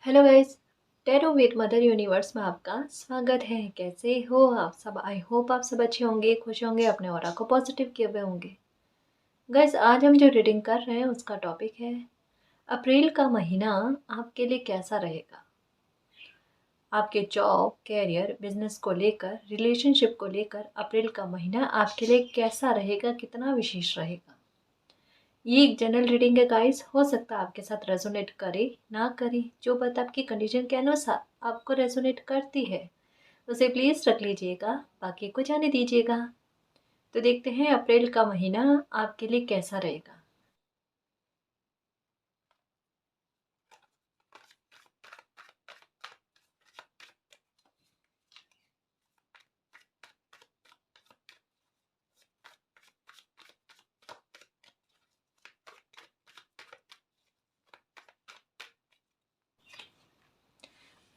Hello guys. Tarot with mother universe में आपका स्वागत है। कैसे हो आप सब? आई होप आप सब अच्छे होंगे, खुश होंगे, अपने ऑरा को पॉजिटिव किए हुए होंगे। गाइस, आज हम जो रीडिंग कर रहे हैं उसका टॉपिक है अप्रैल का महीना आपके लिए कैसा रहेगा। आपके जॉब, कैरियर, बिजनेस को लेकर, रिलेशनशिप को लेकर अप्रैल का महीना आपके लिए कैसा रहेगा, कितना विशेष रहेगा। ये एक जनरल रीडिंग है गाइस। हो सकता है आपके साथ रेजोनेट करे ना करे, जो बात आपकी कंडीशन के अनुसार आपको रेजोनेट करती है उसे प्लीज रख लीजिएगा, बाकी को जाने दीजिएगा। तो देखते हैं अप्रैल का महीना आपके लिए कैसा रहेगा।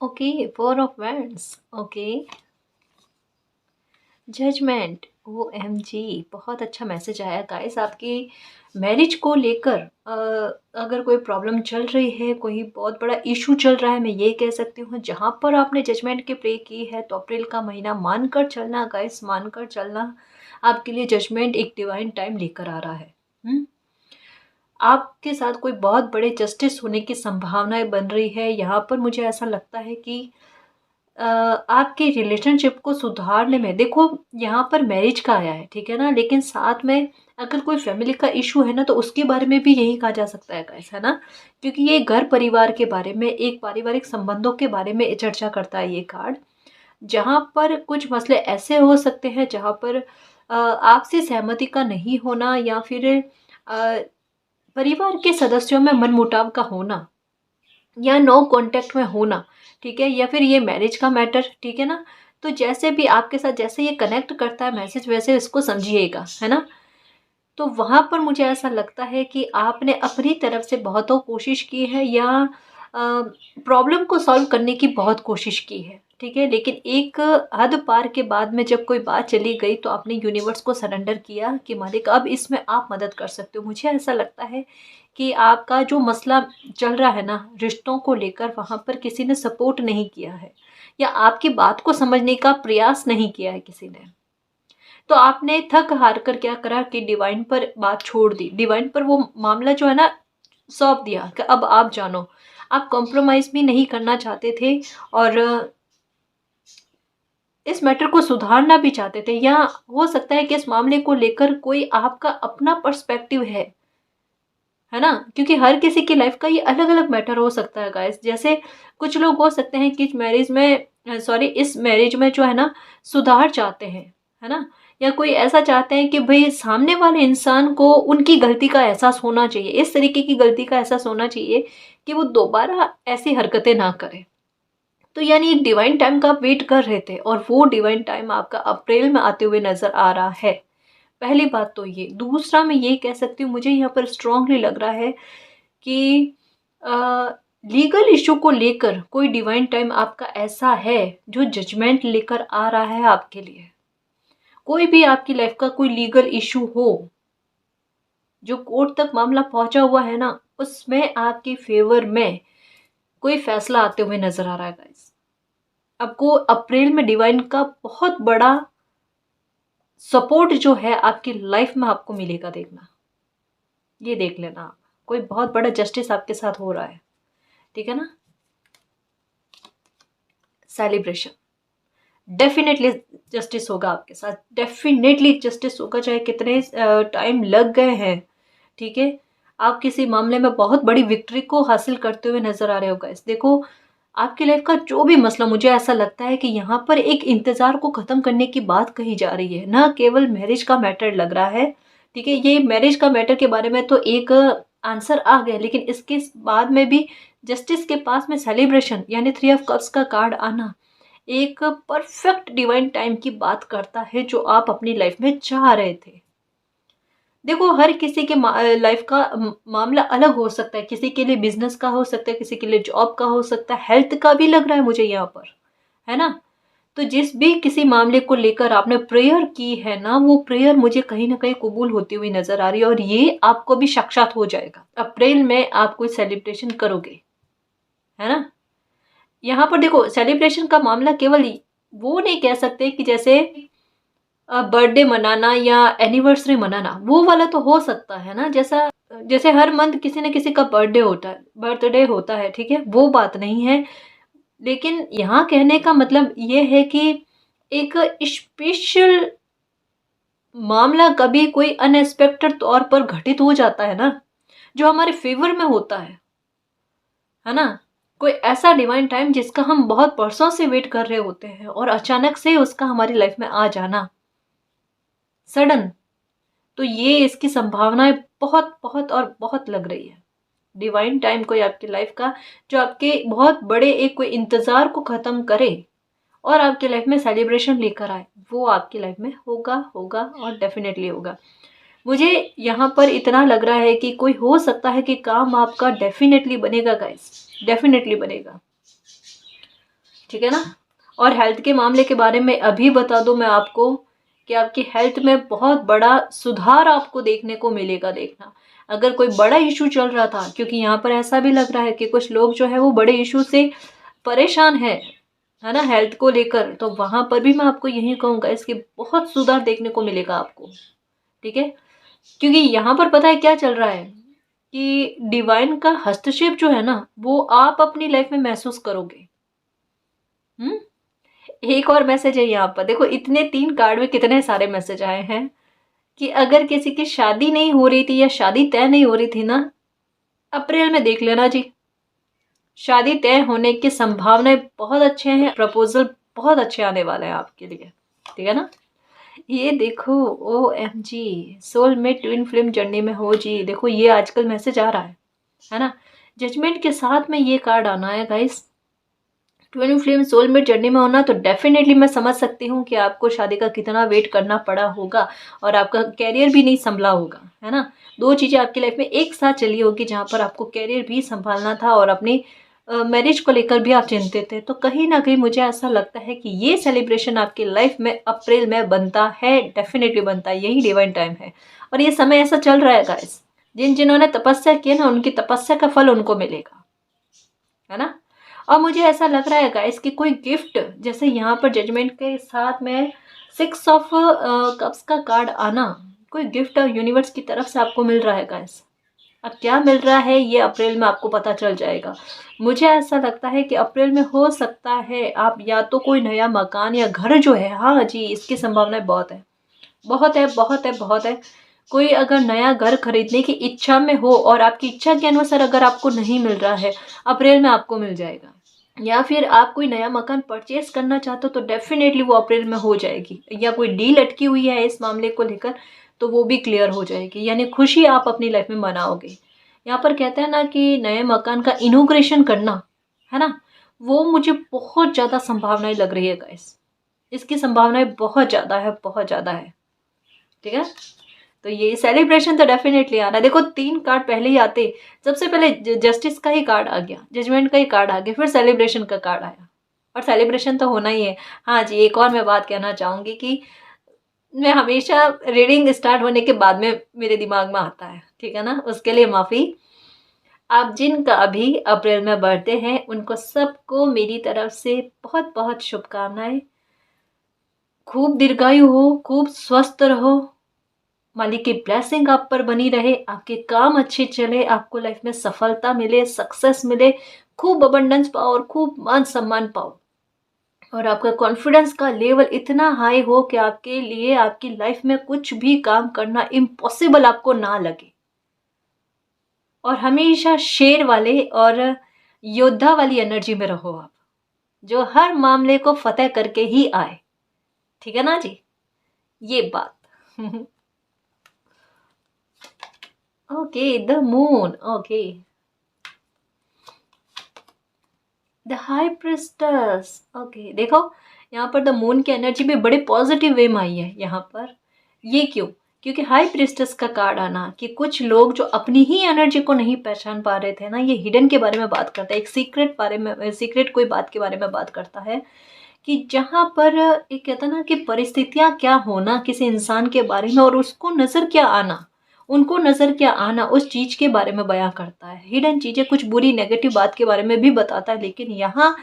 Okay, 4 of wands. Okay, judgement. O M G, बहुत अच्छा मैसेज आया गाइस। आपकी मैरिज को लेकर अगर कोई प्रॉब्लम चल रही है, कोई बहुत बड़ा इशू चल रहा है, मैं ये कह सकती हूँ, जहाँ पर आपने जजमेंट की प्रे की है, तो अप्रैल का महीना मानकर चलना गाइस, मानकर चलना। आपके लिए जजमेंट एक डिवाइन टाइम लेकर आ रहा है। आपके साथ कोई बहुत बड़े जस्टिस होने की संभावनाएं बन रही है। यहाँ पर मुझे ऐसा लगता है कि आपके रिलेशनशिप को सुधारने में, देखो यहाँ पर मैरिज का आया है, ठीक है ना, लेकिन साथ में अगर कोई फैमिली का इशू है ना, तो उसके बारे में भी यही कहा जा सकता है गाइस, है ना। क्योंकि ये घर परिवार के बारे में, एक पारिवारिक संबंधों के बारे में चर्चा करता है ये कार्ड। जहाँ पर कुछ मसले ऐसे हो सकते हैं जहाँ पर आपसी सहमति का नहीं होना, या फिर परिवार के सदस्यों में मनमुटाव का होना, या नो कांटेक्ट में होना, ठीक है, या फिर ये मैरिज का मैटर, ठीक है ना। तो जैसे भी आपके साथ जैसे ये कनेक्ट करता है मैसेज, वैसे इसको समझिएगा, है ना। तो वहाँ पर मुझे ऐसा लगता है कि आपने अपनी तरफ से बहुतों कोशिश की है, या प्रॉब्लम को सॉल्व करने की बहुत कोशिश की है, ठीक है, लेकिन एक हद पार के बाद में जब कोई बात चली गई, तो आपने यूनिवर्स को सरेंडर किया कि मालिक अब इसमें आप मदद कर सकते हो। मुझे ऐसा लगता है कि आपका जो मसला चल रहा है ना रिश्तों को लेकर, वहाँ पर किसी ने सपोर्ट नहीं किया है, या आपकी बात को समझने का प्रयास नहीं किया है किसी ने। तो आपने थक हार कर क्या करा कि डिवाइन पर बात छोड़ दी, डिवाइन पर वो मामला जो है ना सौंप दिया कि अब आप जानो। आप कॉम्प्रोमाइज भी नहीं करना चाहते थे, और इस मैटर को सुधारना भी चाहते थे, या हो सकता है कि इस मामले को लेकर कोई आपका अपना पर्सपेक्टिव है ना। क्योंकि हर किसी की लाइफ का ये अलग अलग मैटर हो सकता है गाइस। जैसे कुछ लोग हो सकते हैं कि मैरिज में, सॉरी, इस मैरिज में जो है ना सुधार चाहते हैं, है ना, या कोई ऐसा चाहते हैं कि भाई सामने वाले इंसान को उनकी गलती का एहसास होना चाहिए, इस तरीके की गलती का एहसास होना चाहिए कि वो दोबारा ऐसी हरकतें ना करे। तो यानी एक डिवाइन टाइम का आप वेट कर रहे थे, और वो डिवाइन टाइम आपका अप्रैल में आते हुए नजर आ रहा है। पहली बात तो ये। दूसरा, मैं ये कह सकती हूँ, मुझे यहाँ पर स्ट्रांगली लग रहा है कि लीगल इशू को लेकर कोई डिवाइन टाइम आपका ऐसा है जो जजमेंट लेकर आ रहा है आपके लिए। कोई भी आपकी लाइफ का कोई लीगल इशू हो जो कोर्ट तक मामला पहुंचा हुआ है ना, उसमें आपके फेवर में कोई फैसला आते हुए नजर आ रहा है गाइस। आपको अप्रैल में डिवाइन का बहुत बड़ा सपोर्ट जो है आपकी लाइफ में आपको मिलेगा, देखना, ये देख लेना आप। कोई बहुत बड़ा जस्टिस आपके साथ हो रहा है, ठीक है ना। सेलिब्रेशन, डेफिनेटली जस्टिस होगा आपके साथ, डेफिनेटली जस्टिस होगा, चाहे कितने टाइम लग गए हैं, ठीक है। आप किसी मामले में बहुत बड़ी विक्ट्री को हासिल करते हुए नजर आ रहे हो गाइस। देखो, आपकी लाइफ का जो भी मसला, मुझे ऐसा लगता है कि यहाँ पर एक इंतजार को खत्म करने की बात कही जा रही है, ना केवल मैरिज का मैटर लग रहा है, ठीक है। ये मैरिज का मैटर के बारे में तो एक आंसर आ गया, लेकिन इसके बाद में भी जस्टिस के पास में सेलिब्रेशन यानी 3 ऑफ कप्स का कार्ड आना एक परफेक्ट डिवाइन टाइम की बात करता है, जो आप अपनी लाइफ में चाह रहे थे। देखो, हर किसी के लाइफ का मामला अलग हो सकता है। किसी के लिए बिजनेस का हो सकता है, किसी के लिए जॉब का हो सकता है, हेल्थ का भी लग रहा है मुझे यहाँ पर, है ना। तो जिस भी किसी मामले को लेकर आपने प्रेयर की है ना, वो प्रेयर मुझे कहीं ना कहीं कबूल होती हुई नजर आ रही है, और ये आपको भी साक्षात हो जाएगा। अप्रैल में आप कोई सेलिब्रेशन करोगे, है ना। यहाँ पर देखो सेलिब्रेशन का मामला केवल वो नहीं कह सकते कि जैसे बर्थडे मनाना या एनिवर्सरी मनाना, वो वाला तो हो सकता है ना, जैसा जैसे हर मंथ किसी न किसी का बर्थडे होता है, ठीक है, वो बात नहीं है। लेकिन यहाँ कहने का मतलब ये है कि एक स्पेशल मामला कभी कोई अनएक्सपेक्टेड तौर पर घटित हो जाता है ना, जो हमारे फेवर में होता है ना, कोई ऐसा डिवाइन टाइम जिसका हम बहुत बरसों से वेट कर रहे होते हैं और अचानक से उसका हमारी लाइफ में आ जाना सडन, तो ये इसकी संभावनाएं बहुत बहुत और बहुत लग रही है। डिवाइन टाइम कोई आपकी लाइफ का जो आपके बहुत बड़े एक कोई इंतजार को खत्म करे और आपकी लाइफ में सेलिब्रेशन लेकर आए, वो आपकी लाइफ में होगा होगा और डेफिनेटली होगा। मुझे यहाँ पर इतना लग रहा है कि कोई हो सकता है कि काम आपका डेफिनेटली बनेगा गाइस, डेफिनेटली बनेगा, ठीक है ना। और हेल्थ के मामले के बारे में अभी बता दूं मैं आपको कि आपकी हेल्थ में बहुत बड़ा सुधार आपको देखने को मिलेगा। देखना, अगर कोई बड़ा इशू चल रहा था, क्योंकि यहाँ पर ऐसा भी लग रहा है कि कुछ लोग जो है वो बड़े इशू से परेशान है ना, हेल्थ को लेकर, तो वहां पर भी मैं आपको यही कहूँगा, इसकी बहुत सुधार देखने को मिलेगा आपको, ठीक है। क्योंकि यहाँ पर पता है क्या चल रहा है कि डिवाइन का हस्तक्षेप जो है ना, वो आप अपनी लाइफ में महसूस करोगे। एक और मैसेज है यहाँ पर, देखो इतने 3 कार्ड में कितने सारे मैसेज आए हैं कि अगर किसी की शादी नहीं हो रही थी या शादी तय नहीं हो रही थी ना, अप्रैल में देख लेना जी, शादी तय होने की संभावनाएं बहुत अच्छे हैं, प्रपोजल बहुत अच्छे आने वाले हैं आपके लिए, ठीक है ना। ये देखो, OMG, soulmate twin film journey में हो जी, देखो ये आजकल मैसेज आ रहा है ना। जजमेंट के साथ में ये कार्ड आना है guys, twin flame soulmate journey में होना, तो डेफिनेटली मैं समझ सकती हूँ कि आपको शादी का कितना वेट करना पड़ा होगा और आपका कैरियर भी नहीं संभला होगा, है ना। 2 चीज़ें आपकी लाइफ में एक साथ चली होगी, जहाँ पर आपको कैरियर भी संभालना था और अपनी मैरिज को लेकर भी आप चिंतित थे। तो कहीं ना कहीं मुझे ऐसा लगता है कि ये सेलिब्रेशन आपकी लाइफ में अप्रैल में बनता है, डेफिनेटली बनता है, यही डिवाइन टाइम है और ये समय ऐसा चल रहा है गाइस। जिन्होंने तपस्या की ना, उनकी तपस्या का फल उनको मिलेगा, है ना। और मुझे ऐसा लग रहा है गाइस कि कोई गिफ्ट, जैसे यहाँ पर जजमेंट के साथ में 6 ऑफ कप्स का कार्ड आना, कोई गिफ्ट यूनिवर्स की तरफ से आपको मिल रहा है गाइस। अब क्या मिल रहा है ये अप्रैल में आपको पता चल जाएगा। मुझे ऐसा लगता है कि अप्रैल में हो सकता है आप या तो कोई नया मकान या घर जो है, हाँ जी, इसकी संभावनाएं बहुत है, बहुत है, बहुत है, बहुत है। कोई अगर नया घर खरीदने की इच्छा में हो और आपकी इच्छा के अनुसार अगर आपको नहीं मिल रहा है, अप्रैल में आपको मिल जाएगा। या फिर आप कोई नया मकान परचेज करना चाहते हो तो डेफिनेटली वो अप्रैल में हो जाएगी, या कोई डील अटकी हुई है इस मामले को लेकर तो वो भी क्लियर हो जाएगी, यानी खुशी आप अपनी लाइफ में मनाओगे। यहाँ पर कहते हैं ना कि नए मकान का इनॉग्रेशन करना, है ना, वो मुझे बहुत ज़्यादा संभावनाएं लग रही है गाइस, इसकी संभावनाएं बहुत ज़्यादा है, बहुत ज़्यादा है, ठीक है। तो ये सेलिब्रेशन तो डेफिनेटली आना। देखो 3 कार्ड पहले ही आते, सबसे पहले जस्टिस का ही कार्ड आ गया, जजमेंट का ही कार्ड आ गया, फिर सेलिब्रेशन का कार्ड आया, और सेलिब्रेशन तो होना ही है। हाँ जी, एक और मैं बात कहना चाहूँगी कि मैं हमेशा रीडिंग स्टार्ट होने के बाद में मेरे दिमाग में आता है, ठीक है ना, उसके लिए माफ़ी। आप जिनका अभी अप्रैल में बर्थडे हैं उनको सबको मेरी तरफ से बहुत बहुत शुभकामनाएं। खूब दीर्घायु हो, खूब स्वस्थ रहो, मालिक की ब्लेसिंग आप पर बनी रहे, आपके काम अच्छे चले, आपको लाइफ में सफलता मिले, सक्सेस मिले, खूब अबंडेंस पाओ और खूब मान सम्मान पाओ, और आपका कॉन्फिडेंस का लेवल इतना हाई हो कि आपके लिए आपकी लाइफ में कुछ भी काम करना इम्पॉसिबल आपको ना लगे, और हमेशा शेर वाले और योद्धा वाली एनर्जी में रहो आप, जो हर मामले को फतेह करके ही आए, ठीक है ना जी, ये बात। Okay, the moon, okay, the high priests, okay. देखो यहाँ पर द मून की एनर्जी भी बड़े पॉजिटिव वे में आई है यहाँ पर। ये क्यों? क्योंकि हाई प्रिस्टस का कार्ड आना कि कुछ लोग जो अपनी ही एनर्जी को नहीं पहचान पा रहे थे ना, ये हिडन के बारे में बात करता है, एक सीक्रेट बारे में, सीक्रेट कोई बात के बारे में बात करता है कि जहाँ पर एक कहता ना कि परिस्थितियाँ क्या होना किसी इंसान के बारे में और उसको नज़र क्या आना, उनको नज़र क्या आना, उस चीज़ के बारे में बयां करता है। हिडन चीज़ें कुछ बुरी नेगेटिव बात के बारे में भी बताता है, लेकिन यहाँ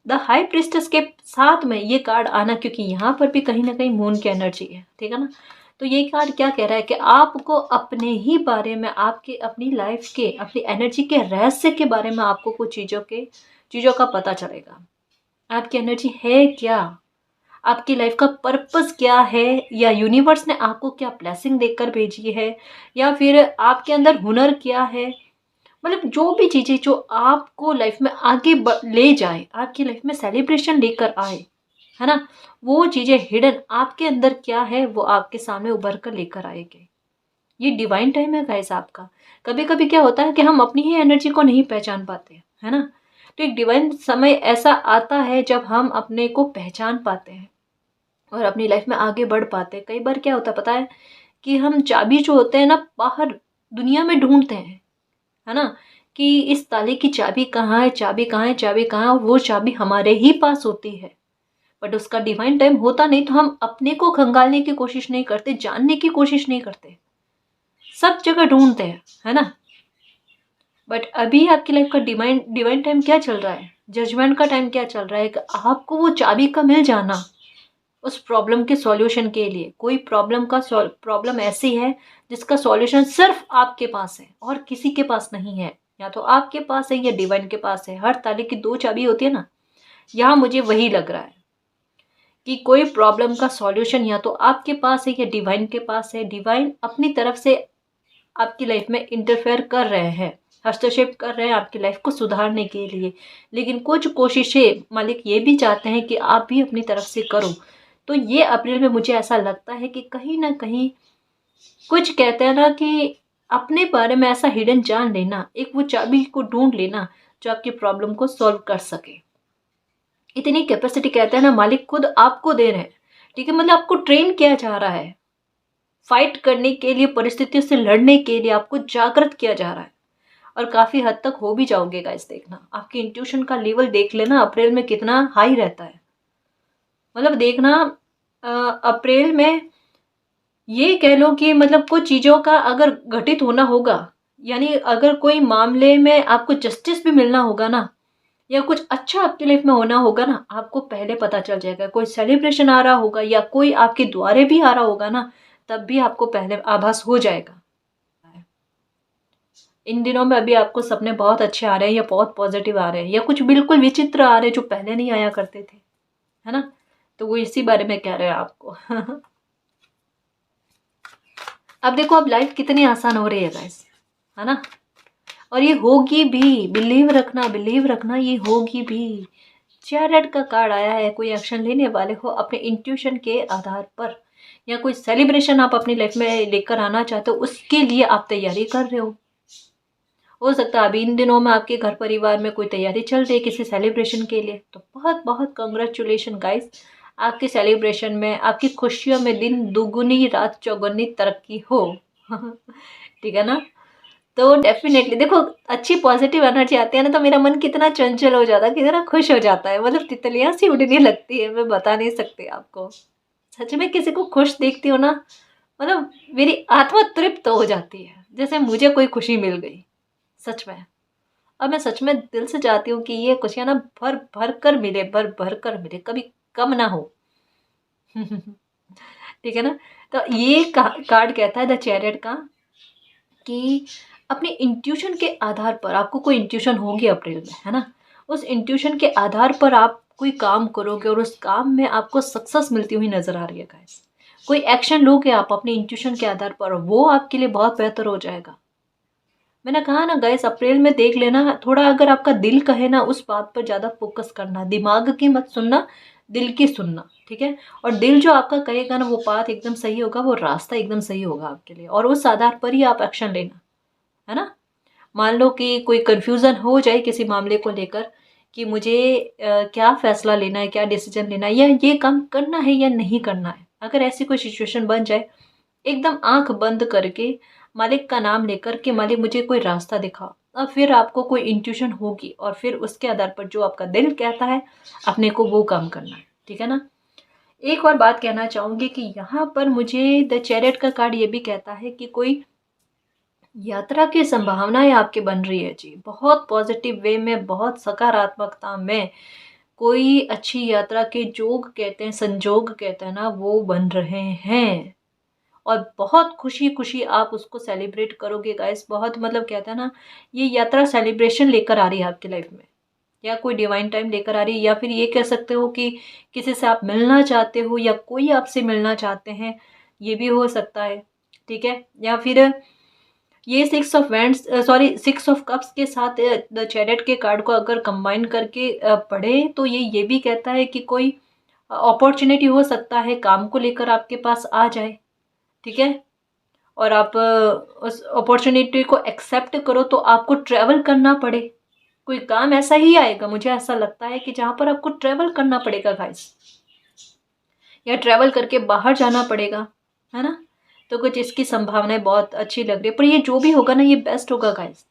द हाई प्रिस्टेस के साथ में ये कार्ड आना, क्योंकि यहाँ पर भी कहीं ना कहीं मून की एनर्जी है, ठीक है ना। तो ये कार्ड क्या कह रहा है कि आपको अपने ही बारे में, आपके अपनी लाइफ के, अपनी एनर्जी के रहस्य के बारे में आपको कुछ चीज़ों का पता चलेगा। आपकी एनर्जी है क्या, आपकी लाइफ का पर्पस क्या है, या यूनिवर्स ने आपको क्या ब्लेसिंग देकर भेजी है, या फिर आपके अंदर हुनर क्या है। मतलब जो भी चीज़ें जो आपको लाइफ में आगे ले जाए, आपकी लाइफ में सेलिब्रेशन लेकर आए, है ना, वो चीज़ें हिडन आपके अंदर क्या है वो आपके सामने उभर कर लेकर आएंगे। ये डिवाइन टाइम है गाइस आपका। कभी कभी क्या होता है कि हम अपनी ही एनर्जी को नहीं पहचान पाते, है ना। तो एक डिवाइन समय ऐसा आता है जब हम अपने को पहचान पाते हैं और अपनी लाइफ में आगे बढ़ पाते हैं। कई बार क्या होता है पता है, कि हम चाबी जो होते हैं ना बाहर दुनिया में ढूंढते हैं, है ना, कि इस ताले की चाबी कहाँ है, चाबी कहाँ है, चाबी कहाँ है, और वो चाबी हमारे ही पास होती है। बट उसका डिवाइन टाइम होता नहीं, तो हम अपने को खंगालने की कोशिश नहीं करते, जानने की कोशिश नहीं करते, सब जगह ढूंढते हैं, है ना। बट अभी आपकी लाइफ का डिवाइन डिवाइन टाइम क्या चल रहा है, जजमेंट का टाइम क्या चल रहा है, कि आपको वो चाबी का मिल जाना उस प्रॉब्लम के सॉल्यूशन के लिए। कोई प्रॉब्लम ऐसी है जिसका सॉल्यूशन सिर्फ आपके पास है और किसी के पास नहीं है। या तो आपके पास है या डिवाइन के पास है। हर ताले की दो चाबी होती है ना, यहाँ मुझे वही लग रहा है कि कोई प्रॉब्लम का सॉल्यूशन या तो आपके पास है या डिवाइन के पास है। डिवाइन अपनी तरफ से आपकी लाइफ में इंटरफेयर कर रहे हैं, हस्तक्षेप कर रहे हैं आपकी लाइफ को सुधारने के लिए। लेकिन कुछ कोशिशें मालिक ये भी चाहते हैं कि आप भी अपनी तरफ से करो। तो ये अप्रैल में मुझे ऐसा लगता है कि कहीं ना कहीं कुछ कहते हैं ना कि अपने बारे में ऐसा हिडन जान लेना, एक वो चाबी को ढूंढ लेना जो आपकी प्रॉब्लम को सॉल्व कर सके। इतनी कैपेसिटी कहते हैं ना मालिक खुद आपको दे रहे हैं, ठीक है। मतलब आपको ट्रेन किया जा रहा है फाइट करने के लिए, परिस्थितियों से लड़ने के लिए आपको जागृत किया जा रहा है। और काफी हद तक हो भी जाओगे गाइस। देखना आपकी इंट्यूशन का लेवल देख लेना अप्रैल में कितना हाई रहता है। मतलब देखना अप्रैल में ये कह लो कि मतलब कुछ चीज़ों का अगर घटित होना होगा, यानी अगर कोई मामले में आपको जस्टिस भी मिलना होगा ना, या कुछ अच्छा आपकी लाइफ में होना होगा ना, आपको पहले पता चल जाएगा। कोई सेलिब्रेशन आ रहा होगा या कोई आपके द्वारे भी आ रहा होगा ना, तब भी आपको पहले आभास हो जाएगा। इन दिनों में अभी आपको सपने बहुत अच्छे आ रहे हैं, या बहुत पॉजिटिव आ रहे हैं, या कुछ बिल्कुल विचित्र आ रहे हैं जो पहले नहीं आया करते थे, है ना। तो वो इसी बारे में कह रहे हैं आपको। अब देखो अब लाइफ कितनी आसान हो रही है गाइस, है ना। और ये होगी भी, बिलीव रखना ये होगी भी। चैरियट का कार्ड आया है, कोई एक्शन लेने वाले हो अपने इंट्यूशन के आधार पर, या कोई सेलिब्रेशन आप अपनी लाइफ में लेकर आना चाहते हो, उसके लिए आप तैयारी कर रहे हो सकता है अभी इन दिनों में आपके घर परिवार में कोई तैयारी चल रही है किसी सेलिब्रेशन के लिए। तो बहुत बहुत कंग्रेचुलेशन गाइस, आपके सेलिब्रेशन में, आपकी खुशियों में दिन दुगुनी रात चौगुनी तरक्की हो। ठीक है ना। तो डेफिनेटली देखो अच्छी पॉजिटिव एनर्जी आती है ना, तो मेरा मन कितना चंचल हो जाता है, कितना खुश हो जाता है। मतलब तितलियां सी उड़ने लगती है, मैं बता नहीं सकती आपको। सच में किसी को खुश देखती हो ना, मतलब मेरी आत्मा तृप्त हो जाती है, जैसे मुझे कोई खुशी मिल गई सच में। और मैं सच में दिल से चाहती हूँ कि ये खुशियाँ ना भर भर कर मिले, भर भर कर मिले, कभी कम ना हो। ठीक है ना। तो ये कार्ड कहता है द चैरियट का कि अपने इंट्यूशन के आधार पर, आपको कोई इंट्यूशन होगी अप्रैल में, है ना, उस इंट्यूशन के आधार पर आप कोई काम करोगे और उस काम में आपको सक्सेस मिलती हुई नजर आ रही है गाइस। कोई एक्शन लोगे आप अपने इंट्यूशन के आधार पर, वो आपके लिए बहुत बेहतर हो जाएगा। मैंने कहा ना गाइस अप्रैल में देख लेना थोड़ा, अगर आपका दिल कहे ना उस बात पर ज़्यादा फोकस करना, दिमाग की मत सुनना, दिल की सुनना, ठीक है। और दिल जो आपका कहेगा ना वो बात एकदम सही होगा, वो रास्ता एकदम सही होगा आपके लिए, और उस आधार पर ही आप एक्शन लेना, है ना। मान लो कि कोई कंफ्यूजन हो जाए किसी मामले को लेकर कि मुझे क्या फैसला लेना है, क्या डिसीजन लेना है, या ये काम करना है या नहीं करना है, अगर ऐसी कोई सिचुएशन बन जाए, एकदम आंख बंद करके मालिक का नाम लेकर कि मालिक मुझे कोई रास्ता दिखाओ, और फिर आपको कोई इंट्यूशन होगी और फिर उसके आधार पर जो आपका दिल कहता है अपने को वो काम करना है, ठीक है ना। एक और बात कहना चाहूंगी कि यहाँ पर मुझे द चैरियट का कार्ड ये भी कहता है कि कोई यात्रा की संभावनाएं आपकी बन रही है जी, बहुत पॉजिटिव वे में, बहुत सकारात्मकता में। कोई अच्छी यात्रा के जोग कहते हैं, संजोग कहते हैं ना, वो बन रहे हैं। और बहुत खुशी खुशी आप उसको सेलिब्रेट करोगे गाइस। बहुत मतलब कहते हैं ना, ये यात्रा सेलिब्रेशन लेकर आ रही है आपकी लाइफ में, या कोई डिवाइन टाइम लेकर आ रही है, या फिर ये कह सकते हो कि किसी से आप मिलना चाहते हो या कोई आपसे मिलना चाहते हैं, ये भी हो सकता है। ठीक है, या फिर ये सिक्स ऑफ कप्स के साथ द चैरियट के कार्ड को अगर कंबाइन करके पढ़े तो ये भी कहता है कि कोई अपॉर्चुनिटी हो सकता है काम को लेकर आपके पास आ जाए। ठीक है, और आप उस अपॉर्चुनिटी को एक्सेप्ट करो तो आपको ट्रैवल करना पड़े। कोई काम ऐसा ही आएगा, मुझे ऐसा लगता है कि जहाँ पर आपको ट्रैवल करना पड़ेगा गाइस, या ट्रैवल करके बाहर जाना पड़ेगा, है ना। तो कुछ इसकी संभावनाएं बहुत अच्छी लग रही है, पर ये जो भी होगा ना ये बेस्ट होगा गाइस।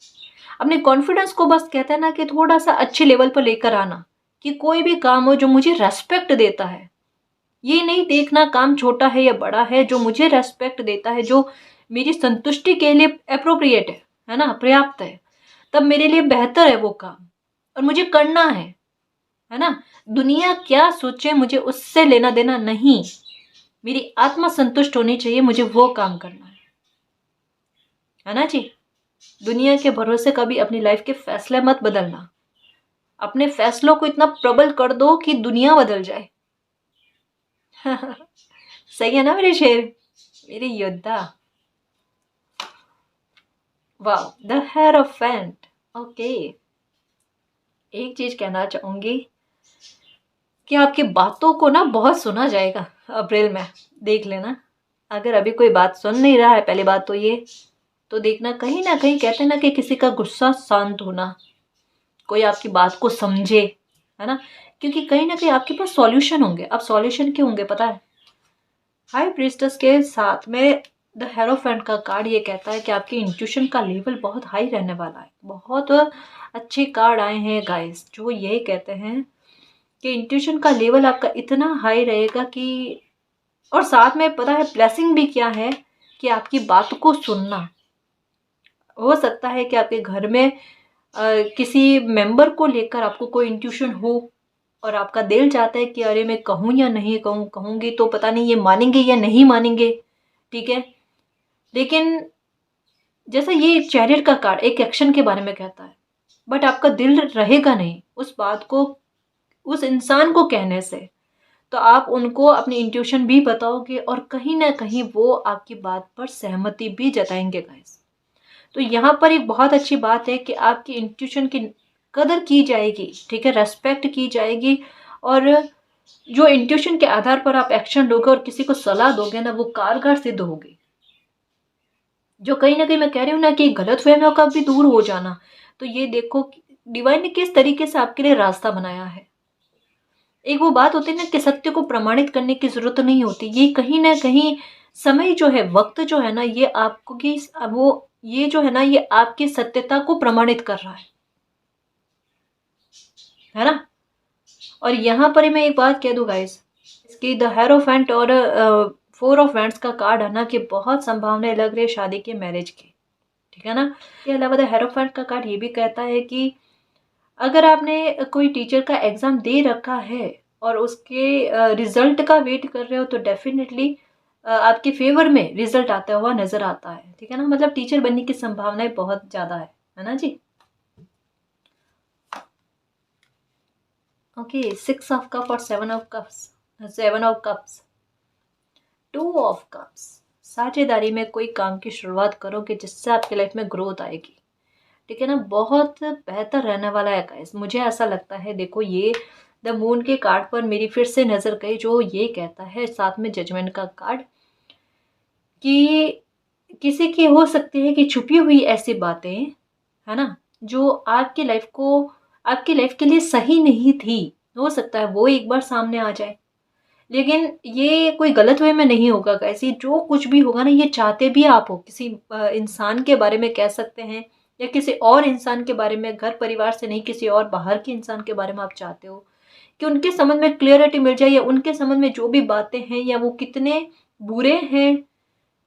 अपने कॉन्फिडेंस को बस कहते हैं ना कि थोड़ा सा अच्छे लेवल पर लेकर आना, कि कोई भी काम हो जो मुझे रेस्पेक्ट देता है, ये नहीं देखना काम छोटा है या बड़ा है, जो मुझे रेस्पेक्ट देता है, जो मेरी संतुष्टि के लिए अप्रोप्रिएट है ना, पर्याप्त है, तब मेरे लिए बेहतर है वो काम, और मुझे करना है ना। दुनिया क्या सोचे मुझे उससे लेना देना नहीं, मेरी आत्मा संतुष्ट होनी चाहिए, मुझे वो काम करना है ना जी। दुनिया के भरोसे कभी अपनी लाइफ के फैसले मत बदलना, अपने फैसलों को इतना प्रबल कर दो कि दुनिया बदल जाए। सही है ना मेरे शेर, मेरे योद्धा। वाह, द हेरोफेंट। ओके, एक चीज कहना चाहूंगी कि आपकी बातों को ना बहुत सुना जाएगा अप्रैल में, देख लेना। अगर अभी कोई बात सुन नहीं रहा है, पहली बात तो ये, तो देखना कहीं ना कहीं कहते हैं ना कि किसी का गुस्सा शांत होना, कोई आपकी बात को समझे, है ना, क्योंकि कहीं ना कहीं आपके पास सॉल्यूशन होंगे। अब सॉल्यूशन क्यों होंगे पता है, हाई प्रीस्टेस के साथ में द हेरोफेंट का कार्ड ये कहता है कि आपकी इंट्यूशन का लेवल बहुत हाई रहने वाला है। बहुत अच्छे कार्ड आए हैं गाइस जो ये कहते हैं कि इंट्यूशन का लेवल आपका इतना हाई रहेगा कि, और साथ में पता है ब्लेसिंग भी क्या है, कि आपकी बात को सुनना। हो सकता है कि आपके घर में किसी मेंबर को लेकर आपको कोई इंट्यूशन हो, और आपका दिल चाहता है कि अरे मैं कहूँ या नहीं कहूँ, कहूँगी तो पता नहीं ये मानेंगे या नहीं मानेंगे। ठीक है, लेकिन जैसा ये चैरियट का कार्ड एक एक्शन के बारे में कहता है, बट आपका दिल रहेगा नहीं उस बात को उस इंसान को कहने से, तो आप उनको अपनी इंट्यूशन भी बताओगे और कहीं ना कहीं वो आपकी बात पर सहमति भी जताएंगे गाइस। तो यहाँ पर एक बहुत अच्छी बात है कि आपकी इंट्यूशन की कदर की जाएगी, ठीक है, रेस्पेक्ट की जाएगी, और जो इंट्यूशन के आधार पर आप एक्शन लोगे और किसी को सलाह दोगे ना, वो कारगर सिद्ध होगी। जो कहीं ना कहीं मैं कह रही हूँ ना कि गलत फहमियों का भी दूर हो जाना, तो ये देखो डिवाइन ने किस तरीके से आपके लिए रास्ता बनाया है। एक वो बात होती है ना कि सत्य को प्रमाणित करने की जरूरत नहीं होती, ये कहीं ना कहीं समय जो है, वक्त जो है ना, ये आपको की वो ये जो है ना, ये आपकी सत्यता को प्रमाणित कर रहा है ना। और यहाँ पर ही मैं एक बात कह दूं गाइस, इसकी द हेरोफेंट और फोर ऑफ वैंड्स का कार्ड है ना, कि बहुत संभावनाएं लग रही है शादी के, मैरिज की। ठीक है ना। इसके अलावा द हेरोफेंट का कार्ड ये भी कहता है कि अगर आपने कोई टीचर का एग्जाम दे रखा है और उसके रिजल्ट का वेट कर रहे हो, तो डेफिनेटली आपके फेवर में रिजल्ट आता हुआ नजर आता है। ठीक है ना, मतलब टीचर बनने की संभावनाएं बहुत ज्यादा है ना जी। ओके, 6 ऑफ कप और 7 ऑफ कप्स, 2 ऑफ कप्स। साझेदारी में कोई काम की शुरुआत करोगे जिससे आपकी लाइफ में ग्रोथ आएगी। ठीक है ना, बहुत बेहतर रहने वाला है गाइस, मुझे ऐसा लगता है। देखो ये द मून के कार्ड पर मेरी फिर से नजर गई, जो ये कहता है साथ में जजमेंट का कार्ड, कि किसी की हो सकती है कि छुपी हुई ऐसी बातें, है ना, जो आपकी लाइफ के लिए सही नहीं थी, हो सकता है वो एक बार सामने आ जाए। लेकिन ये कोई गलत वे में नहीं होगा गाइस, ये जो कुछ भी होगा ना, ये चाहते भी आप हो किसी इंसान के बारे में कह सकते हैं, या किसी और इंसान के बारे में, घर परिवार से नहीं, किसी और बाहर के इंसान के बारे में आप चाहते हो कि उनके संबंध में क्लियरिटी मिल जाए, या उनके संबंध में जो भी बातें हैं या वो कितने बुरे हैं,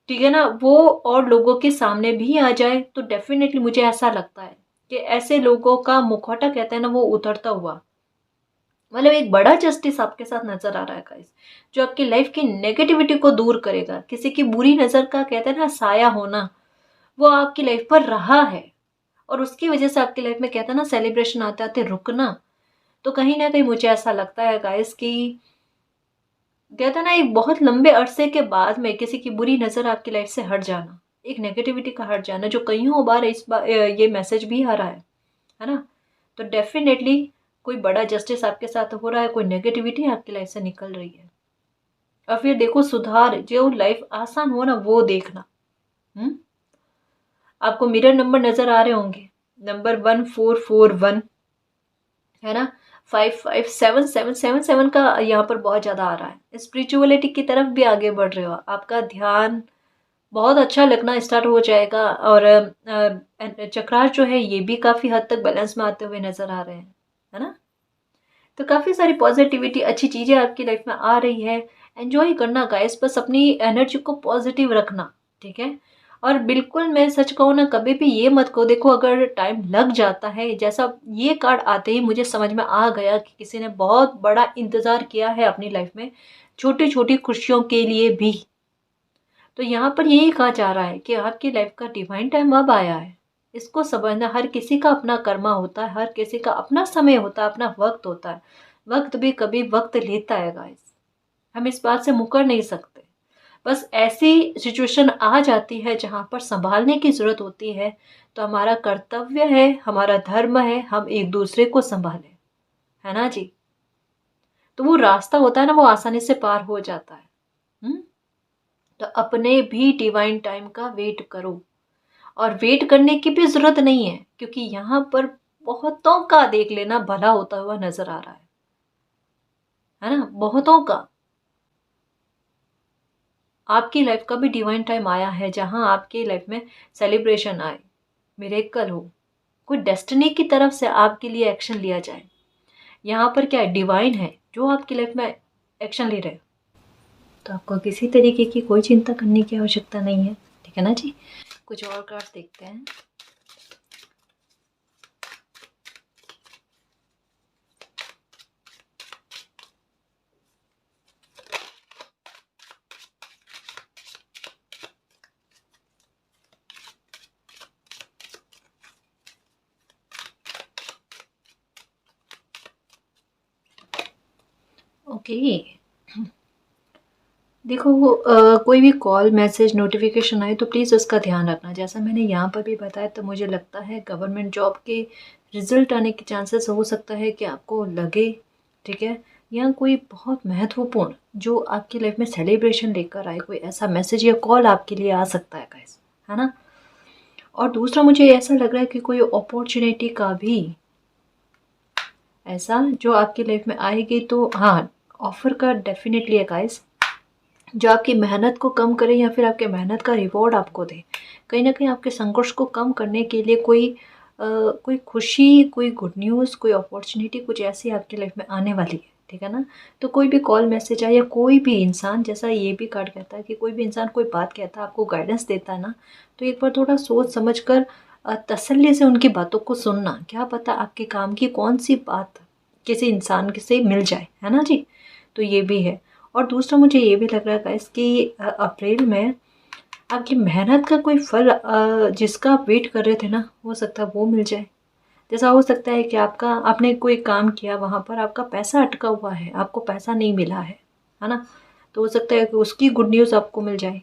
ठीक है ना, वो और लोगों के सामने भी आ जाए। तो डेफिनेटली मुझे ऐसा लगता है कि ऐसे लोगों का मुखौटा कहते हैं ना, वो उतरता हुआ मतलब एक बड़ा जस्टिस आपके साथ नजर आ रहा है गाइस, जो आपकी लाइफ की नेगेटिविटी को दूर करेगा। किसी की बुरी नजर का कहते हैं ना साया होना, वो आपकी लाइफ पर रहा है, और उसकी वजह से आपकी लाइफ में कहते हैं ना सेलिब्रेशन आते आते रुकना। तो कहीं ना कहीं मुझे ऐसा लगता है गाइस कि कहते हैं ना एक बहुत लंबे अरसे के बाद में किसी की बुरी नजर आपकी लाइफ से हट जाना, एक नेगेटिविटी का हट जाना, जो कईयों बार इस बार ये मैसेज भी आ रहा है ना। तो डेफिनेटली कोई बड़ा जस्टिस आपके साथ हो रहा है, कोई नेगेटिविटी आपकी लाइफ से निकल रही है। और फिर देखो सुधार, जो लाइफ आसान हो ना वो देखना। हम्म आपको मिरर नंबर नजर आ रहे होंगे, नंबर 1441 है ना, 557777 का यहाँ पर बहुत ज्यादा आ रहा है। स्पिरिचुअलिटी की तरफ भी आगे बढ़ रहे हो, आपका ध्यान बहुत अच्छा लगना स्टार्ट हो जाएगा। और चक्रास जो है ये भी काफी हद तक बैलेंस में आते हुए नजर आ रहे हैं, है ना। तो काफी सारी पॉजिटिविटी अच्छी चीजें आपकी लाइफ में आ रही है। एंजॉय करना गाइस, बस अपनी एनर्जी को पॉजिटिव रखना, ठीक है। और बिल्कुल मैं सच कहूँ ना, कभी भी ये मत कहो, देखो अगर टाइम लग जाता है, जैसा ये कार्ड आते ही मुझे समझ में आ गया कि किसी ने बहुत बड़ा इंतजार किया है अपनी लाइफ में, छोटी छोटी खुशियों के लिए भी। तो यहाँ पर यही कहा जा रहा है कि आपकी लाइफ का डिवाइन टाइम अब आया है। इसको समझना, हर किसी का अपना कर्मा होता है, हर किसी का अपना समय होता है, अपना वक्त होता है। वक्त भी कभी वक्त लेता है गाइस, हम इस बात से मुकर नहीं सकते। बस ऐसी सिचुएशन आ जाती है जहाँ पर संभालने की जरूरत होती है, तो हमारा कर्तव्य है, हमारा धर्म है, हम एक दूसरे को संभालें, है ना जी। तो वो रास्ता होता है ना, वो आसानी से पार हो जाता है। हम्म तो अपने भी डिवाइन टाइम का वेट करो, और वेट करने की भी जरूरत नहीं है, क्योंकि यहाँ पर बहुतों का देख लेना भला होता हुआ नजर आ रहा है ना, बहुतों का। आपकी लाइफ का भी डिवाइन टाइम आया है, जहां आपकी लाइफ में सेलिब्रेशन आए, मिरेकल हो, कोई डेस्टिनी की तरफ से आपके लिए एक्शन लिया जाए। यहाँ पर क्या है, डिवाइन है जो आपकी लाइफ में एक्शन ले रहे हैं। तो आपको किसी तरीके की कोई चिंता करने की आवश्यकता नहीं है, ठीक है ना जी। कुछ और कार्ड्स देखते हैं। ओके, देखो कोई भी कॉल मैसेज नोटिफिकेशन आए तो प्लीज़ उसका ध्यान रखना। जैसा मैंने यहाँ पर भी बताया, तो मुझे लगता है गवर्नमेंट जॉब के रिजल्ट आने के चांसेस हो सकता है कि आपको लगे, ठीक है। या कोई बहुत महत्वपूर्ण जो आपकी लाइफ में सेलिब्रेशन लेकर आए, कोई ऐसा मैसेज या कॉल आपके लिए आ सकता है गाइस, है ना। और दूसरा मुझे ऐसा लग रहा है कि कोई अपॉर्चुनिटी का भी ऐसा जो आपकी लाइफ में आएगी, तो हाँ, ऑफर का डेफिनेटली है गाइस, जो आपकी मेहनत को कम करे या फिर आपके मेहनत का रिवॉर्ड आपको दे। कहीं ना कहीं आपके संघर्ष को कम करने के लिए कोई खुशी, कोई गुड न्यूज़, कोई अपॉर्चुनिटी कुछ ऐसी आपकी लाइफ में आने वाली है, ठीक है ना। तो कोई भी कॉल मैसेज आए, या कोई भी इंसान, जैसा ये भी कार्ड कहता है कि कोई भी इंसान कोई बात कहता है, आपको गाइडेंस देता है ना, तो एक बार थोड़ा सोच समझ कर तसल्ली से उनकी बातों को सुनना। क्या पता आपके काम की कौन सी बात किसी इंसान से मिल जाए, है ना जी। तो ये भी है। और दूसरा मुझे ये भी लग रहा है गाइस कि अप्रैल में आपकी मेहनत का कोई फल जिसका आप वेट कर रहे थे ना, हो सकता है वो मिल जाए। जैसा हो सकता है कि आपने कोई काम किया, वहाँ पर आपका पैसा अटका हुआ है, आपको पैसा नहीं मिला है ना। तो हो सकता है कि उसकी गुड न्यूज़ आपको मिल जाए,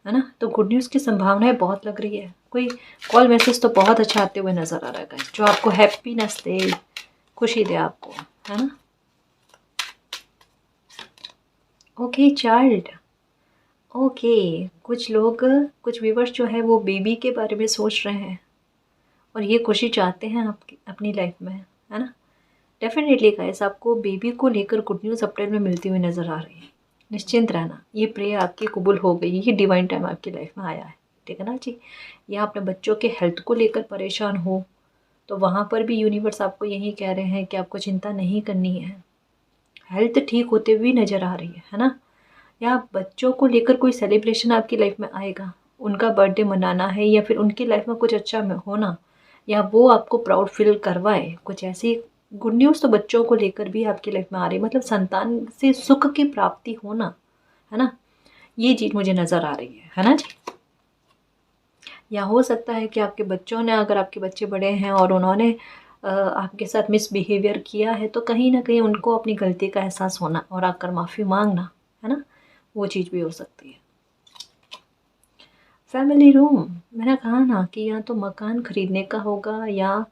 है ना। तो गुड न्यूज़ की संभावनाएं बहुत लग रही है। कोई कॉल मैसेज तो बहुत अच्छा आते हुए नजर आ रहा है गाइस, जो आपको हैप्पीनेस दे, खुशी दे आपको, है ना। ओके चाइल्ड, ओके, कुछ लोग, कुछ व्यूवर्स जो है वो बेबी के बारे में सोच रहे हैं, और ये खुशी चाहते हैं आपकी अपनी लाइफ में, है ना। डेफिनेटली गाइस, आपको बेबी को लेकर गुड न्यूज़ अप्रैल में मिलती हुई नज़र आ रही है। निश्चिंत रहना, ये प्रेयर आपकी कबूल हो गई, ये डिवाइन टाइम आपकी लाइफ में आया है, ठीक है ना जी। या अपने बच्चों के हेल्थ को लेकर परेशान हो, तो वहाँ पर भी यूनिवर्स आपको यही कह रहे हैं कि आपको चिंता नहीं करनी है, हेल्थ ठीक होते हुए नज़र आ रही है ना। या बच्चों को लेकर कोई सेलिब्रेशन आपकी लाइफ में आएगा, उनका बर्थडे मनाना है, या फिर उनकी लाइफ में कुछ अच्छा में होना, या वो आपको प्राउड फील करवाए, कुछ ऐसी गुड न्यूज़ तो बच्चों को लेकर भी आपकी लाइफ में आ रही है, मतलब संतान से सुख की प्राप्ति होना, है ना, ये चीज़ मुझे नज़र आ रही है ना जी। या हो सकता है कि आपके बच्चों ने, अगर आपके बच्चे बड़े हैं और उन्होंने आपके साथ मिसबिहेवियर किया है, तो कहीं ना कहीं उनको अपनी गलती का एहसास होना और आकर माफ़ी मांगना, है ना, वो चीज़ भी हो सकती है। फैमिली रूम, मैंने कहा ना कि या तो मकान खरीदने का होगा या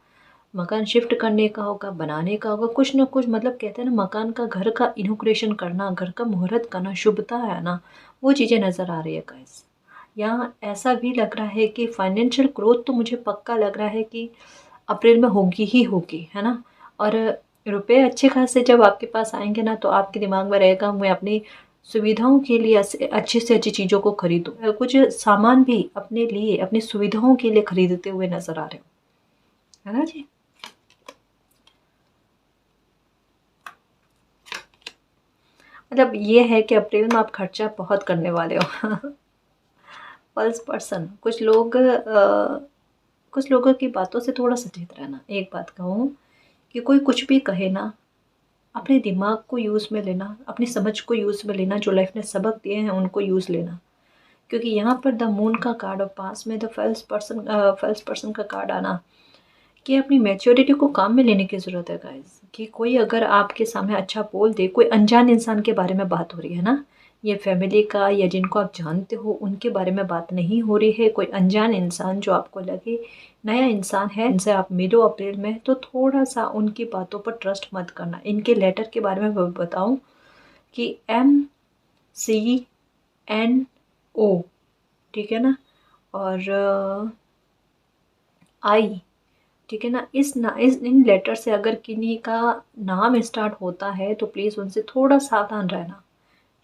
मकान शिफ्ट करने का होगा, बनाने का होगा, कुछ ना कुछ, मतलब कहते हैं ना, मकान का, घर का इनॉग्रेशन करना, घर का मुहूर्त करना, शुभता है ना, वो चीज़ें नज़र आ रही है गाइस। यहाँ ऐसा भी लग रहा है कि फाइनेंशियल ग्रोथ तो मुझे पक्का लग रहा है कि अप्रैल में होगी ही होगी, है ना। और रुपए अच्छे खासे जब आपके पास आएंगे ना, तो आपके दिमाग में रहेगा मैं अपनी सुविधाओं के लिए अच्छी से अच्छी चीज़ों को खरीदूँ, कुछ सामान भी अपने लिए, अपनी सुविधाओं के लिए खरीदते हुए नज़र आ रहे हो, है ना जी। मतलब ये है कि अप्रैल में आप खर्चा बहुत करने वाले हो। फर्स्ट पर्सन, कुछ लोगों की बातों से थोड़ा सचेत रहना। एक बात कहूँ कि कोई कुछ भी कहे ना, अपने दिमाग को यूज़ में लेना, अपनी समझ को यूज़ में लेना, जो लाइफ ने सबक दिए हैं उनको यूज़ लेना। क्योंकि यहाँ पर द मून का कार्ड और पास में द फर्स्ट पर्सन का कार्ड आना, कि अपनी मैच्योरिटी को काम में लेने की ज़रूरत है गाइस। कि कोई अगर आपके सामने अच्छा बोल दे, कोई अनजान इंसान के बारे में बात हो रही है ना, ये फैमिली का या जिनको आप जानते हो उनके बारे में बात नहीं हो रही है, कोई अनजान इंसान जो आपको लगे नया इंसान है, इनसे आप मिलो अप्रैल में, तो थोड़ा सा उनकी बातों पर ट्रस्ट मत करना। इनके लेटर के बारे में मैं बताऊँ कि MCNO, ठीक है ना, और आई, ठीक है ना, इस इन लेटर से अगर किन्हीं का नाम स्टार्ट होता है तो प्लीज़ उनसे थोड़ा सावधान रहना,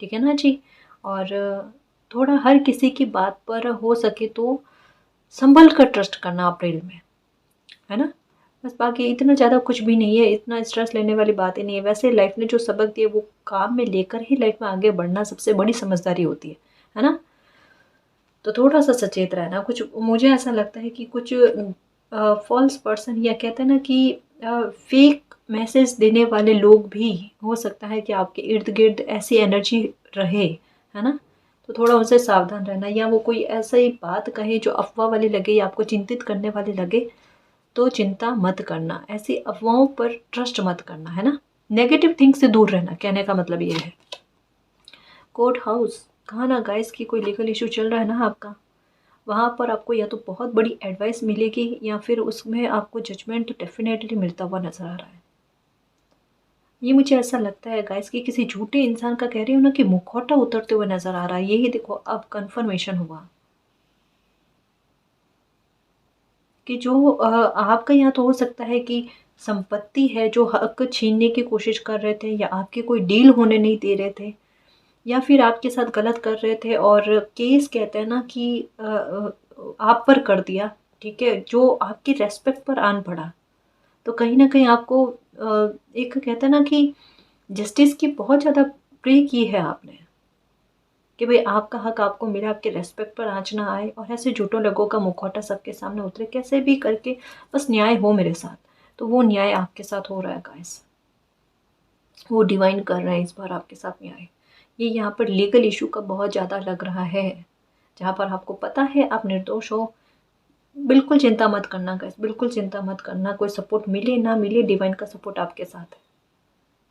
ठीक है ना जी। और थोड़ा हर किसी की बात पर हो सके तो संभल कर ट्रस्ट करना अप्रैल में, है ना। बस बाकी इतना ज़्यादा कुछ भी नहीं है, इतना स्ट्रेस लेने वाली बात ही नहीं है। वैसे लाइफ ने जो सबक दिए वो काम में लेकर ही लाइफ में आगे बढ़ना सबसे बड़ी समझदारी होती है ना। तो थोड़ा सा सचेत रहना। कुछ मुझे ऐसा लगता है कि कुछ फॉल्स पर्सन, या कहते हैं ना कि फेक मैसेज देने वाले लोग भी हो सकता है कि आपके इर्द गिर्द ऐसी एनर्जी रहे, है ना। तो थोड़ा उनसे सावधान रहना। या वो कोई ऐसा ही बात कहे जो अफवाह वाली लगे या आपको चिंतित करने वाली लगे, तो चिंता मत करना, ऐसी अफवाहों पर ट्रस्ट मत करना, है ना। नेगेटिव थिंग्स से दूर रहना, कहने का मतलब ये है। कोर्ट हाउस, कहा ना गाइस कि कोई लीगल इशू चल रहा है ना आपका, वहाँ पर आपको या तो बहुत बड़ी एडवाइस मिलेगी या फिर उसमें आपको जजमेंट डेफिनेटली मिलता हुआ नज़र आ रहा है। ये मुझे ऐसा लगता है गाइस कि किसी झूठे इंसान का कह रही हूँ ना कि मुखौटा उतरते हुए नज़र आ रहा है। यही देखो अब कंफर्मेशन हुआ कि जो आपका यहाँ तो हो सकता है कि संपत्ति है जो हक छीनने की कोशिश कर रहे थे, या आपके कोई डील होने नहीं दे रहे थे, या फिर आपके साथ गलत कर रहे थे और केस कहते हैं ना कि आप पर कर दिया, ठीक है, जो आपकी रेस्पेक्ट पर आन पड़ा। तो कहीं ना कहीं आपको एक कहते हैं ना कि जस्टिस की बहुत ज़्यादा प्रे की है आपने, कि भाई आपका हक आपको मिले, आपके रेस्पेक्ट पर आँच ना आए और ऐसे झूठों लोगों का मुखौटा सबके सामने उतरे, कैसे भी करके बस न्याय हो मेरे साथ। तो वो न्याय आपके साथ हो रहा है गाइस, वो डिवाइन कर रहे हैं इस बार आपके साथ न्याय। ये यहाँ पर लीगल इशू का बहुत ज़्यादा लग रहा है, जहाँ पर आपको पता है आप निर्दोष हो। बिल्कुल चिंता मत करना गाइस, बिल्कुल चिंता मत करना, कोई सपोर्ट मिले ना मिले, डिवाइन का सपोर्ट आपके साथ है,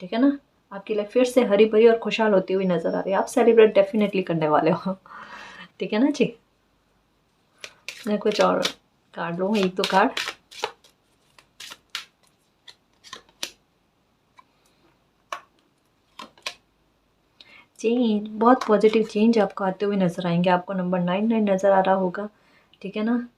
ठीक है ना। आपकी लाइफ फिर से हरी भरी और खुशहाल होती हुई नजर आ रही है, आप सेलिब्रेट डेफिनेटली करने वाले हो। ठीक है ना जी। मैं कुछ और कार्ड लूँ, एक दो कार्ड। चेंज, बहुत पॉजिटिव चेंज आपको आते हुए नजर आएंगे। आपको नंबर 99 नज़र आ रहा होगा, ठीक है ना।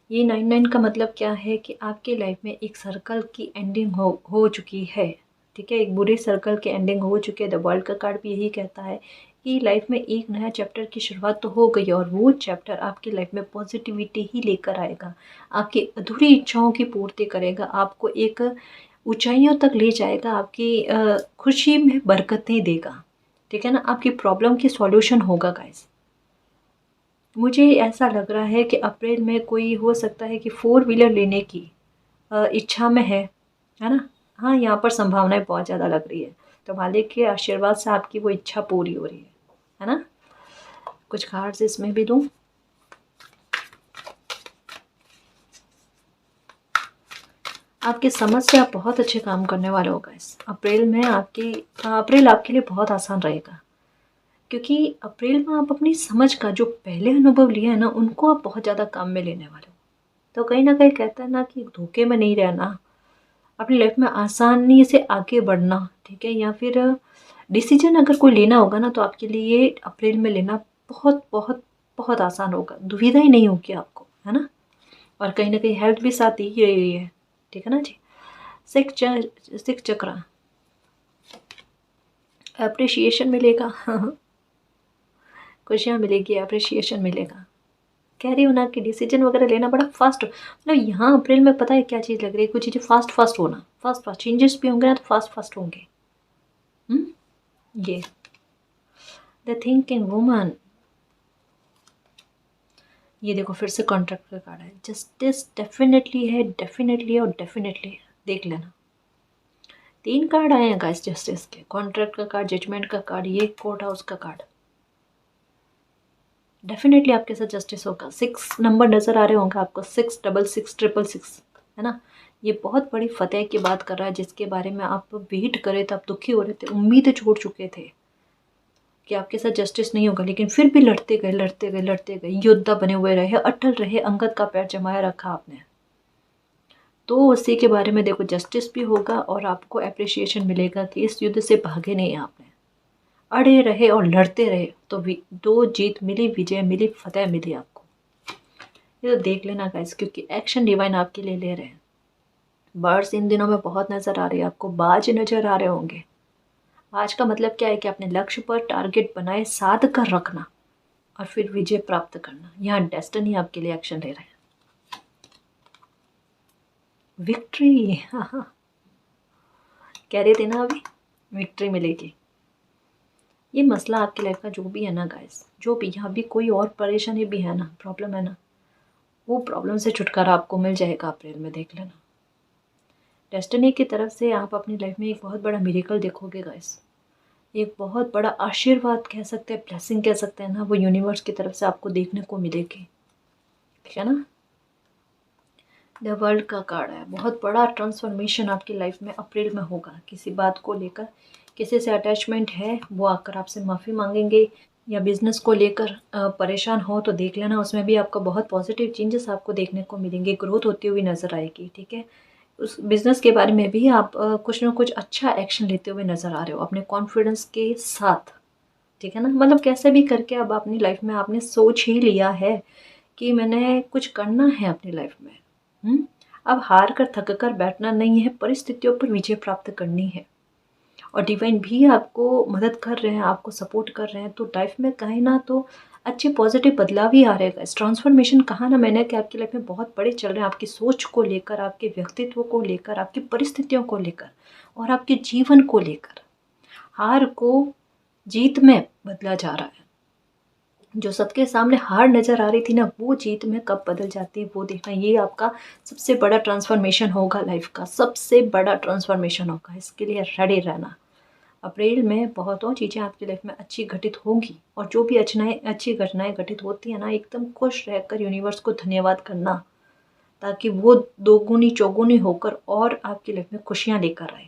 ये 99 का मतलब क्या है कि आपके लाइफ में एक सर्कल की एंडिंग हो चुकी है, ठीक है, एक बुरे सर्कल की एंडिंग हो चुकी है। द वर्ल्ड का कार्ड भी यही कहता है कि लाइफ में एक नया चैप्टर की शुरुआत तो हो गई है, और वो चैप्टर आपकी लाइफ में पॉजिटिविटी ही लेकर आएगा, आपकी अधूरी इच्छाओं की पूर्ति करेगा, आपको एक ऊंचाइयों तक ले जाएगा, आपकी खुशी में बरकतें देगा, ठीक है ना। आपकी प्रॉब्लम की सॉल्यूशन होगा गाइस। मुझे ऐसा लग रहा है कि अप्रैल में कोई हो सकता है कि 4 व्हीलर लेने की इच्छा में है ना। हाँ, यहाँ पर संभावनाएं बहुत ज़्यादा लग रही है, तो मालिक के आशीर्वाद से आपकी वो इच्छा पूरी हो रही है ना। कुछ कार्ड्स इसमें भी दूँ। आपकी समझ से आप बहुत अच्छे काम करने वाले हो गाइस। अप्रैल आपके लिए बहुत आसान रहेगा, क्योंकि अप्रैल में आप अपनी समझ का जो पहले अनुभव लिया है ना, उनको आप बहुत ज़्यादा काम में लेने वाले हो। तो कहीं ना कहीं कहता है ना कि धोखे में नहीं रहना, अपनी लाइफ में आसानी से आगे बढ़ना, ठीक है। या फिर डिसीजन अगर कोई लेना होगा ना, तो आपके लिए ये अप्रैल में लेना बहुत बहुत बहुत आसान होगा, दुविधा ही नहीं होगी आपको, है ना। और कहीं ना कहीं हेल्थ भी साथ ही रही है, ठीक है ना जी। सिक्स चक्र अप्रिशिएशन मिलेगा खुशियाँ मिलेगी, अप्रिशिएशन मिलेगा। कह रही हूँ ना कि डिसीजन वगैरह लेना बड़ा फास्ट, मतलब यहाँ अप्रैल में पता है क्या चीज़ लग रही है, कुछ चीज़ें फास्ट फास्ट होना, फास्ट फास्ट चेंजेस भी होंगे ना, तो फास्ट फास्ट होंगे। ये द थिंकिंग वुमन, ये देखो फिर से कॉन्ट्रैक्ट का कार्ड है। जस्टिस डेफिनेटली है, डेफिनेटली और डेफिनेटली है, देख लेना। 3 कार्ड आए हैं गाइस जस्टिस के, कॉन्ट्रैक्ट का कार्ड, जजमेंट का कार्ड, ये कोर्ट हाउस का कार्ड। डेफिनेटली आपके साथ जस्टिस होगा। 6 नंबर नज़र आ रहे होंगे आपको, 66666, है ना। ये बहुत बड़ी फतेह की बात कर रहा है, जिसके बारे में आप वेट कर रहे थे, आप दुखी हो रहे थे, उम्मीदें छोड़ चुके थे कि आपके साथ जस्टिस नहीं होगा, लेकिन फिर भी लड़ते गए लड़ते गए लड़ते गए, योद्धा बने हुए रहे, अटल रहे, अंगद का पैर जमाया रखा आपने। तो उसी के बारे में देखो, जस्टिस भी होगा और आपको अप्रिशिएशन मिलेगा कि इस युद्ध से भागे नहीं आपने, अड़े रहे और लड़ते रहे, तो दो जीत मिली, विजय मिली, फतेह मिली आपको। ये तो देख लेना गाइस, क्योंकि एक्शन डिवाइन आपके लिए ले रहे हैं। बर्ड्स इन दिनों में बहुत नज़र आ रही है आपको, बाज नज़र आ रहे होंगे। आज का मतलब क्या है कि अपने लक्ष्य पर टारगेट बनाए, साध कर रखना और फिर विजय प्राप्त करना। यहाँ डेस्टिनी आपके लिए एक्शन ले रहे हैं। विक्ट्री हाँ, कह रहे थे ना अभी, विक्ट्री मिलेगी। ये मसला आपकी लाइफ का जो भी है ना गाइस, जो भी यहाँ भी कोई और परेशानी भी है ना, प्रॉब्लम है ना, वो प्रॉब्लम से छुटकारा आपको मिल जाएगा अप्रैल में, देख लेना। डेस्टिनी की तरफ से आप अपनी लाइफ में एक बहुत बड़ा मिरेकल देखोगे गाइस, एक बहुत बड़ा आशीर्वाद कह सकते हैं, ब्लेसिंग कह सकते हैं ना, वो यूनिवर्स की तरफ से आपको देखने को मिलेगी, ठीक है ना। द वर्ल्ड का कार्ड है, बहुत बड़ा ट्रांसफॉर्मेशन आपकी लाइफ में अप्रैल में होगा। किसी बात को लेकर किसी से अटैचमेंट है, वो आकर आपसे माफ़ी मांगेंगे, या बिजनेस को लेकर परेशान हो तो देख लेना, उसमें भी आपको बहुत पॉजिटिव चेंजेस आपको देखने को मिलेंगे, ग्रोथ होती हुई नज़र आएगी, ठीक है। उस बिज़नेस के बारे में भी आप कुछ ना कुछ अच्छा एक्शन लेते हुए नज़र आ रहे हो, अपने कॉन्फिडेंस के साथ, ठीक है ना। मतलब कैसे भी करके अब अपनी लाइफ में आपने सोच ही लिया है कि मैंने कुछ करना है अपनी लाइफ में। अब हार कर थक कर बैठना नहीं है, परिस्थितियों पर विजय प्राप्त करनी है। और डिवाइन भी आपको मदद कर रहे हैं, आपको सपोर्ट कर रहे हैं, तो लाइफ में कहीं ना तो अच्छे पॉजिटिव बदलाव ही आ रहेगा। इस ट्रांसफॉर्मेशन कहा ना मैंने कि आपकी लाइफ में बहुत बड़े चल रहे हैं, आपकी सोच को लेकर, आपके व्यक्तित्व को लेकर, आपकी परिस्थितियों को लेकर और आपके जीवन को लेकर। हार को जीत में बदला जा रहा है। जो सबके सामने हार नज़र आ रही थी ना, वो जीत में कब बदल जाती है वो देखना। ये आपका सबसे बड़ा ट्रांसफॉर्मेशन होगा, लाइफ का सबसे बड़ा ट्रांसफॉर्मेशन होगा, इसके लिए रेडी रहना। अप्रैल में बहुतों चीज़ें आपकी लाइफ में अच्छी घटित होंगी, और जो भी अच्छी घटनाएं घटित होती है ना, एकदम खुश रहकर यूनिवर्स को धन्यवाद करना, ताकि वो दोगुनी चौगुनी होकर और आपकी लाइफ में खुशियाँ लेकर आए।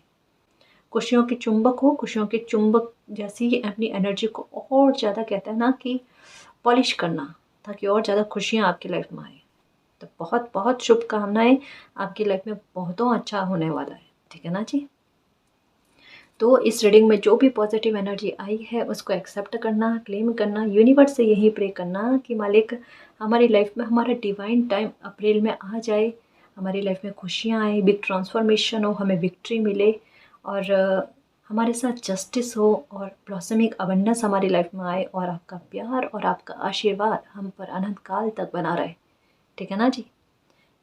खुशियों के चुंबक हो, खुशियों के चुंबक जैसी ही अपनी एनर्जी को और ज़्यादा, कहते हैं ना कि पॉलिश करना, ताकि और ज़्यादा खुशियाँ आपकी लाइफ में आए। तो बहुत बहुत शुभकामनाएं, आपकी लाइफ में बहुतों अच्छा होने वाला है, ठीक है ना जी। तो इस रीडिंग में जो भी पॉजिटिव एनर्जी आई है उसको एक्सेप्ट करना, क्लेम करना, यूनिवर्स से यही प्रे करना कि मालिक हमारी लाइफ में हमारा डिवाइन टाइम अप्रैल में आ जाए, हमारी लाइफ में खुशियाँ आए, बिग ट्रांसफॉर्मेशन हो, हमें विक्ट्री मिले, और हमारे साथ जस्टिस हो, और ब्लॉसमिंग अबंडेंस हमारी लाइफ में आए, और आपका प्यार और आपका आशीर्वाद हम पर अनंत काल तक बना रहे, ठीक है ना जी।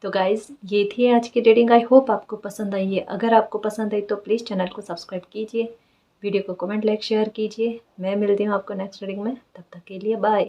तो गाइज़ ये थी आज की रीडिंग, आई होप आपको पसंद आई है। अगर आपको पसंद आई तो प्लीज़ चैनल को सब्सक्राइब कीजिए, वीडियो को कमेंट, लाइक, शेयर कीजिए। मैं मिलती हूँ आपको नेक्स्ट रीडिंग में, तब तक के लिए बाय।